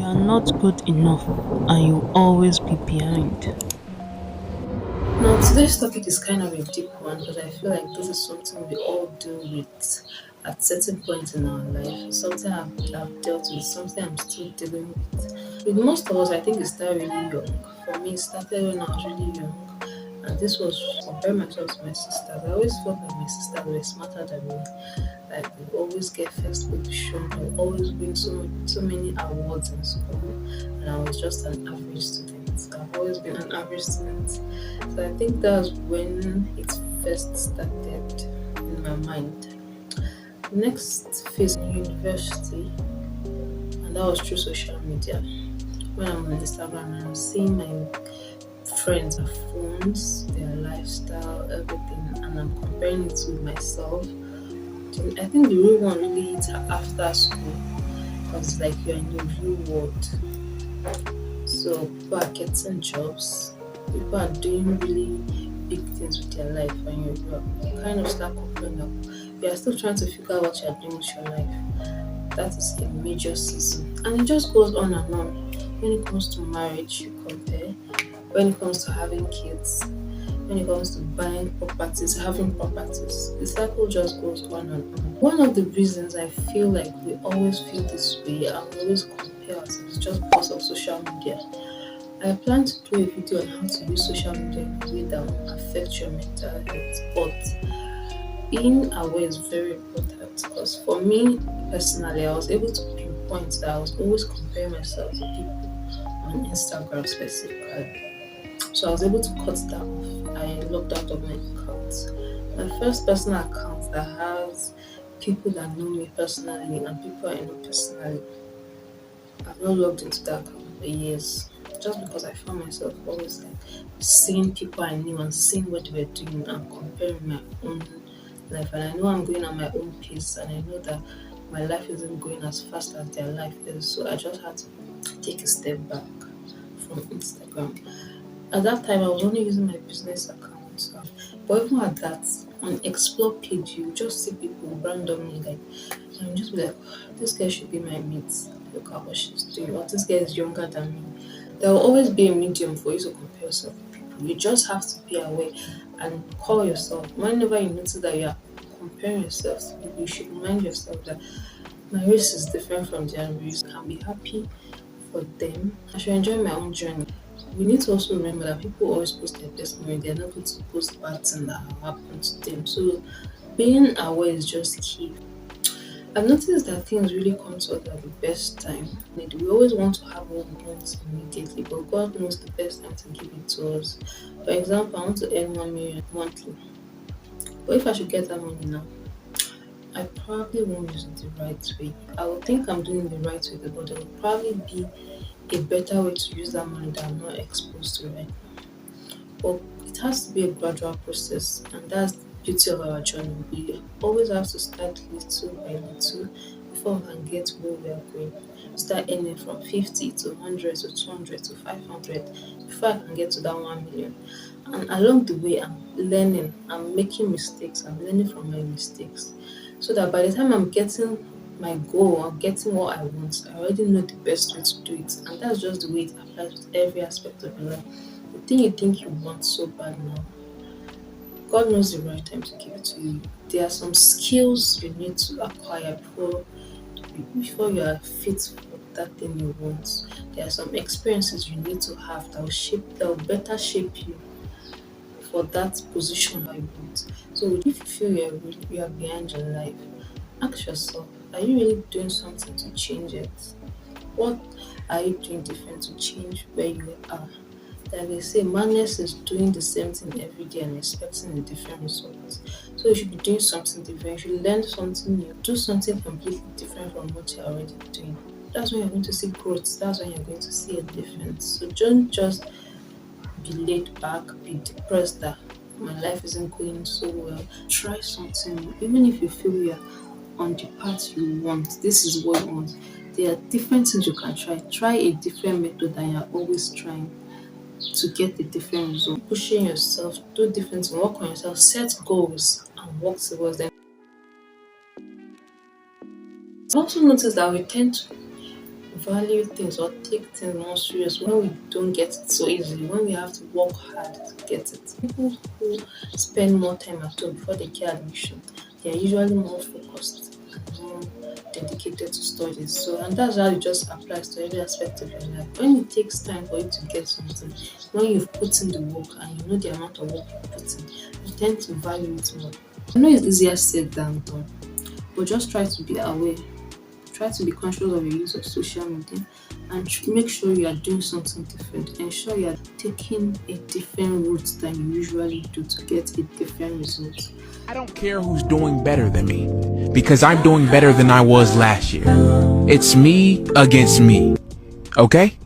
are not good enough and you'll always be behind. Now, today's topic is kind of a deep one because I feel like this is something we all deal with at certain points in our life. It's something I've dealt with, something I'm still dealing with. With most of us, I think it started really young. For me, it started when I was really young. And this was comparing myself to my sisters. I always felt like my sisters were smarter than me. Like they always get first position, they always win so many awards in school, and I was just an average student. So I've always been an average student. So I think that's when it first started in my mind. Next phase in university, and that was through social media. When I'm on Instagram and I'm seeing my friends, their phones, their lifestyle, everything, and I'm comparing it with myself. I think the real one really hits after school because like you're in the real world. So people are getting jobs, people are doing really big things with their life, and you kind of start coping up. You are still trying to figure out what you're doing with your life. That is a major season, and it just goes on and on. When it comes to marriage, you compare. When it comes to having kids, when it comes to buying properties, having properties. The cycle just goes on and on. One of the reasons I feel like we always feel this way and we always compare ourselves is just because of social media. I plan to do a video on how to use social media in a way that will affect your mental health, but being aware is very important because for me personally, I was able to pinpoint that I was always comparing myself to people on Instagram specifically. So I was able to cut that off. I logged out of my account. My first personal account that has people that know me personally and people I know personally. I've not logged into that account for years. Just because I found myself always like seeing people I knew and seeing what they were doing and comparing my own life. And I know I'm going at my own pace and I know that my life isn't going as fast as their life is. So I just had to take a step back from Instagram. At that time, I was only using my business account. But even at that, on Explore page, you just see people randomly like, and you just be like, this girl should be my mate. Look at what she's doing. Or this girl is younger than me. There will always be a medium for you to compare yourself with people. You just have to be aware and call yourself. Whenever you notice that you are comparing yourself to people, you should remind yourself that my race is different from their race. I can be happy for them. I should enjoy my own journey. We need to also remember that people always post their best moment. They're not going to post bad things that have happened to them. So being aware is just key. I've noticed that things really come to us at the best time. We always want to have what we want immediately, but God knows the best time to give it to us. For example, I want to earn 1 million monthly. But if I should get that money now, I probably won't use it the right way. I will think I'm doing the right way, but there will probably be a better way to use that money that I'm not exposed to right now. But it has to be a gradual process, and that's the beauty of our journey. We always have to start little by little before we can get where we are going. Start earning from 50 to 100 to 200 to 500 before I can get to that 1 million. And along the way, I'm learning, I'm making mistakes, I'm learning from my mistakes. So that by the time I'm getting my goal or getting what I want, I already know the best way to do it. And that's just the way it applies with every aspect of your life. The thing you think you want so bad now, God knows the right time to give it to you. There are some skills you need to acquire before you are fit for that thing you want. There are some experiences you need to have that will better shape you for that position I want. So if you feel you are behind your life, ask yourself, are you really doing something to change it? What are you doing different to change where you are? Like they say, madness is doing the same thing every day and expecting a different result. So you should be doing something different. You should learn something new. Do something completely different from what you're already doing. That's when you're going to see growth. That's when you're going to see a difference. So don't just be laid back, be depressed that my life isn't going so well. Try something new. Even if you feel you're on the path you want, this is what you want. There are different things you can try. Try a different method than you're always trying to get a different result. Pushing yourself, do different things, work on yourself, set goals and work towards them. I've also noticed that we tend to value things or take things more serious when we don't get it so easily, when we have to work hard to get it. People who spend more time at home before they get admission, they are usually more focused and more dedicated to studies. So, and that's how it just applies to every aspect of your life. When it takes time for you to get something, when you've put in the work and you know the amount of work you put in, you tend to value it more. I know it's easier said than done, but just try to be aware. Try to be conscious of your use of social media and make sure you are doing something different. Ensure you are taking a different route than you usually do to get a different result. I don't care who's doing better than me, because I'm doing better than I was last year. It's me against me, okay?